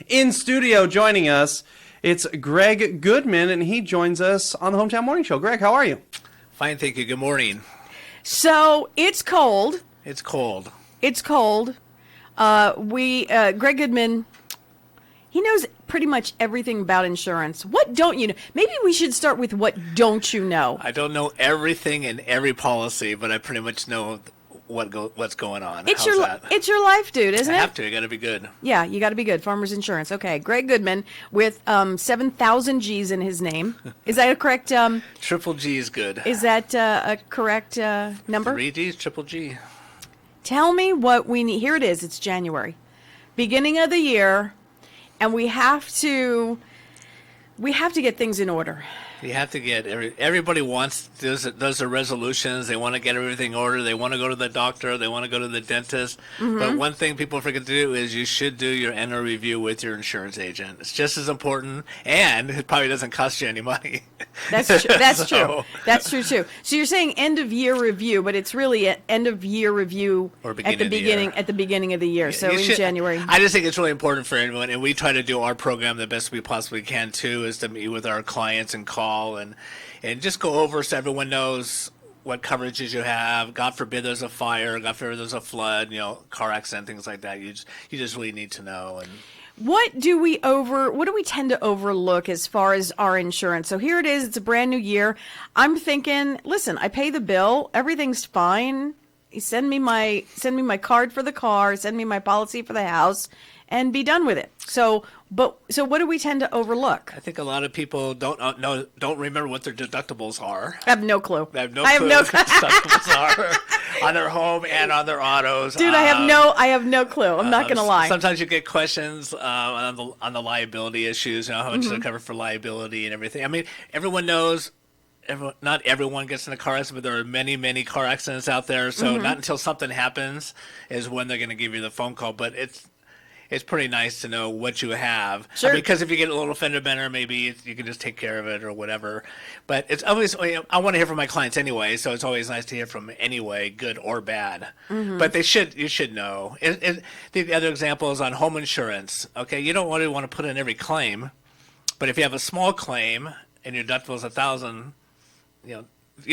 In studio joining us, it's Gregg Goodman, and he joins us on the Hometown Morning Show. Greg, how are you? Fine, thank you. Good morning. So it's cold. It's cold. It's cold. Gregg Goodman, he knows pretty much everything about insurance. What don't you know? Maybe we should start with what don't you know? I don't know everything in every policy, but I pretty much know what's going on. It's How's your that? it's your life, dude, isn't it? I have to. I got to be good. Yeah, you got to be good. Farmers Insurance. Okay, Gregg Goodman with 7,000 G's in his name. Is that a correct? Triple G is good. Is that a correct number? 3 G's, triple G. Tell me what we need. Here it is. It's January, beginning of the year, and we have to get things in order. You have to get everybody wants those are resolutions. They want to get everything ordered. They want to go to the doctor. They want to go to the dentist. Mm-hmm. But one thing people forget to do is you should do your annual review with your insurance agent. It's just as important, and it probably doesn't cost you any money. That's true. That's true. That's true too. So you're saying end of year review, but it's really an end of year review Or at the beginning of the year. So in January. I just think it's really important for everyone, and we try to do our program the best we possibly can too, is to meet with our clients and call and just go over so everyone knows what coverages you have. God forbid there's a fire. God forbid there's a flood. Car accident, things like that. You just really need to know. And What do we tend to overlook as far as our insurance? So here it is. It's a brand new year. I'm thinking, listen, I pay the bill. Everything's fine. Send me my card for the car. Send me my policy for the house, and be done with it. So what do we tend to overlook? I think a lot of people don't remember what their deductibles are. I have no clue. I have no clue what their deductibles are on their home and on their autos. Dude, I have no clue. I'm not gonna lie. Sometimes you get questions on the liability issues. How much they're covered for liability and everything. I mean, everyone knows. Not everyone gets in a car accident, but there are many, many car accidents out there. So not until something happens is when they're going to give you the phone call. But it's pretty nice to know what you have. Sure. Because if you get a little fender bender, maybe you can just take care of it or whatever. But it's always, I want to hear from my clients anyway, so it's always nice to hear from them anyway, good or bad. But you should know. The other example is on home insurance. Okay, you don't want to put in every claim, but if you have a small claim and your deductible is $1,000, you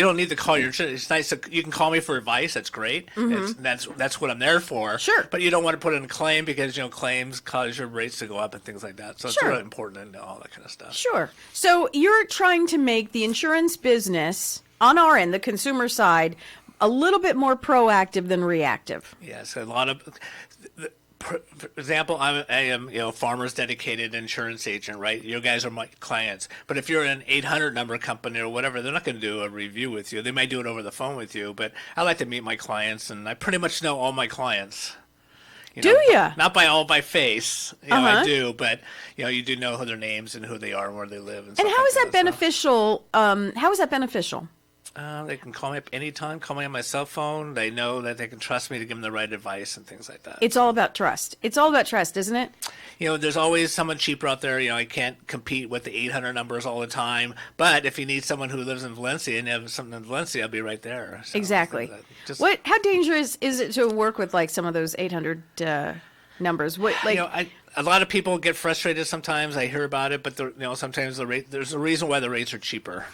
don't need to call your insurance. It's nice you can call me for advice. That's great. That's what I'm there for. Sure. But you don't want to put in a claim because claims cause your rates to go up and things like that. So it's really important to know all that kind of stuff. Sure. So you're trying to make the insurance business on our end, the consumer side, a little bit more proactive than reactive. Yes, a lot of. For example, I am farmer's dedicated insurance agent, right? You guys are my clients. But if you're an 800 number company or whatever, they're not going to do a review with you. They might do it over the phone with you. But I like to meet my clients, and I pretty much know all my clients. Do you? Not by face. I do, but you do know who their names and who they are and where they live. And how is that beneficial? How is that beneficial? They can call me up anytime, call me on my cell phone. They know that they can trust me to give them the right advice and things like that. It's all about trust. It's all about trust, isn't it? There's always someone cheaper out there. I can't compete with the 800 numbers all the time. But if you need someone who lives in Valencia and you have something in Valencia, I'll be right there. So, exactly. How dangerous is it to work with like some of those 800 numbers? A lot of people get frustrated sometimes. I hear about it, but sometimes there's a reason why the rates are cheaper.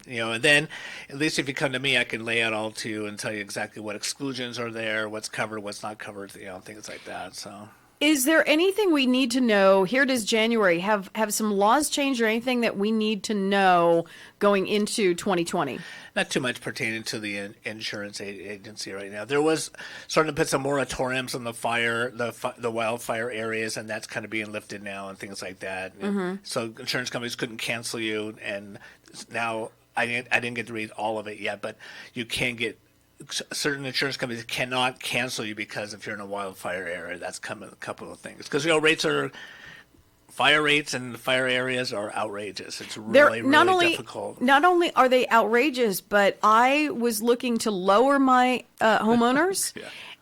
And then at least if you come to me, I can lay out all to you and tell you exactly what exclusions are there, what's covered, what's not covered, things like that. So, is there anything we need to know? Here it is, January. Have some laws changed or anything that we need to know going into 2020? Not too much pertaining to the insurance agency right now. There was starting to put some moratoriums on the wildfire areas, and that's kind of being lifted now and things like that. So insurance companies couldn't cancel you, and now I didn't get to read all of it yet, but you can get certain insurance companies cannot cancel you because if you're in a wildfire area. That's a couple of things because fire rates and fire areas are outrageous. It's really difficult. Not only are they outrageous, but I was looking to lower my homeowners,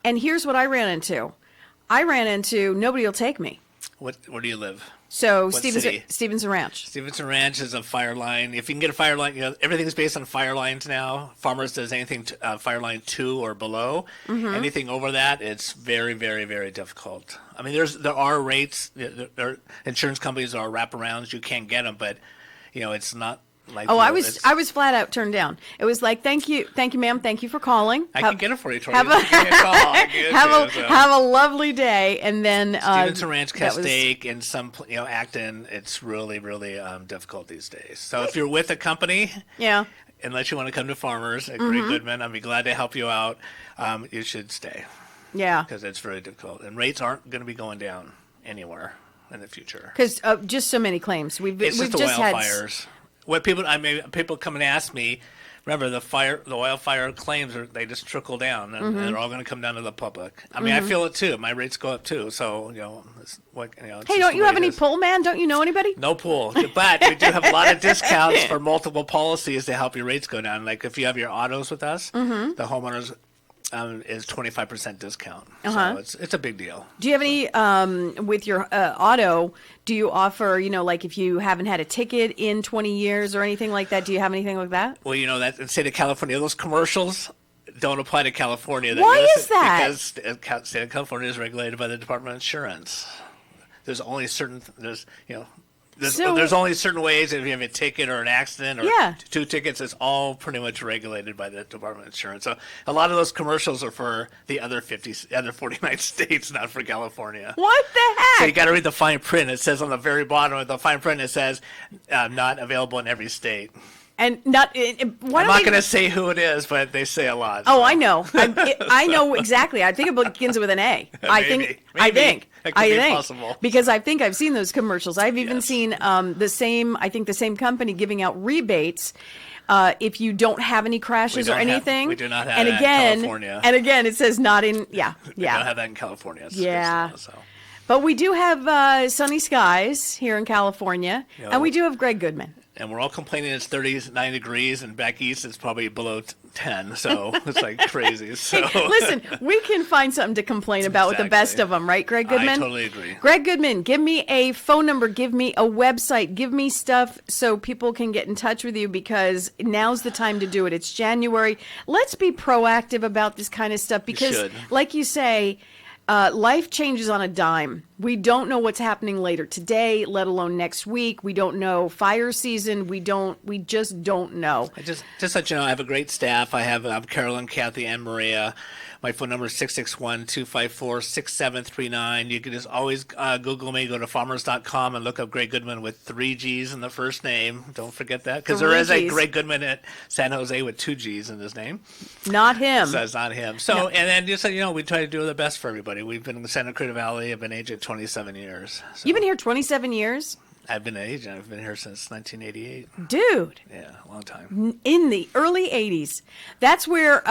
and here's what I ran into. Nobody will take me. Where do you live? So What city? Stevenson Ranch. Stevenson Ranch is a fire line. If you can get a fire line, everything's based on fire lines now. Farmers does anything fire line 2 or below. Anything over that, it's very, very, very difficult. I mean, there are rates. There are insurance companies are wraparounds. You can't get them, but it's not. Like, I was flat out turned down. It was like, thank you, ma'am, thank you for calling. I can get it for you, Tori. Give me a call. Have a lovely day, and then Stevenson Ranch, Castaic, and some Acton. It's really, really difficult these days. So if you're with a company, unless you want to come to Farmers at Gregg Goodman, I'd be glad to help you out. You should stay. Yeah, because it's very difficult, and rates aren't going to be going down anywhere in the future. Because just so many claims. We've just the just wildfires. What people come and ask me. Remember, the wildfire claims they just trickle down, and they're all going to come down to the public. I mean, I feel it too. My rates go up too. So it's hey, don't you have any pull, man? Don't you know anybody? No pull, but we do have a lot of discounts for multiple policies to help your rates go down. Like if you have your autos with us, the homeowners. Is 25% discount. So it's a big deal. Do you have any with your auto? Do you offer like if you haven't had a ticket in 20 years or anything like that? Do you have anything like that? Well, that in the state of California, those commercials don't apply to California. Why is that? Because the state of California is regulated by the Department of Insurance. There's only certain there's only certain ways if you have a ticket or an accident or 2 tickets. It's all pretty much regulated by the Department of Insurance. So a lot of those commercials are for the other 49 states, not for California. What the heck? So you got to read the fine print. It says on the very bottom of the fine print, it says not available in every state. And not. I'm not going to say who it is, but they say a lot. Oh, so. I know. I know exactly. I think it begins with an A. I think. That could be possible. Because I think I've seen those commercials. I've even seen the same company giving out rebates if you don't have any crashes or anything. We do not have that in California. And again, it says not in. We don't have that in California. So. But we do have sunny skies here in California, and we do have Gregg Goodman. And we're all complaining it's 39 degrees, and back east it's probably below 10, so it's like crazy. So hey, listen, we can find something to complain about with the best of them, right, Gregg Goodman? I totally agree. Gregg Goodman, give me a phone number, give me a website, give me stuff so people can get in touch with you, because now's the time to do it. It's January. Let's be proactive about this kind of stuff, because like you say, life changes on a dime. We don't know what's happening later today, let alone next week. We don't know fire season. We just don't know. Just let you know, I have a great staff. I'm Carolyn, Kathy, and Maria. My phone number is 661-254-6739. You can just always Google me, go to farmers.com and look up Gregg Goodman with 3 G's in the first name. Don't forget that, because there is a Gregg Goodman at San Jose with 2 G's in his name. Not him. So it's not him. So, and then just we try to do the best for everybody. We've been in the Santa Clarita Valley. I've been agent 27 years. So. You've been here 27 years? I've been an agent. I've been here since 1988. Dude. Yeah, a long time. In the early 80s. That's where,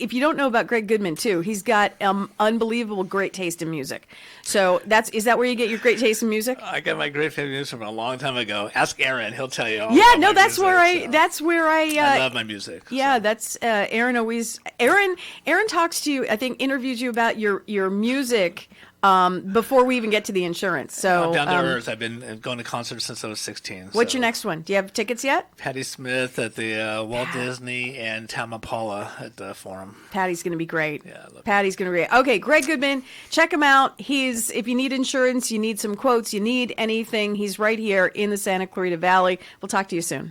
if you don't know about Gregg Goodman, too, he's got unbelievable great taste in music. So is that where you get your great taste in music? I got my great taste in music from a long time ago. Ask Aaron. He'll tell you all that's where I love my music. Yeah, that's Aaron always. Aaron talks to you, I think interviews you about your music before we even get to the insurance. So I'm down to earth. I've been going to concerts since I was 16. What's your next one? Do you have tickets yet? Patti Smith at the Walt Disney and Tamapala at the Forum. Patty's going to be great. Yeah, Patty's going to be great. Okay, Gregg Goodman, check him out. If you need insurance, you need some quotes, you need anything, he's right here in the Santa Clarita Valley. We'll talk to you soon.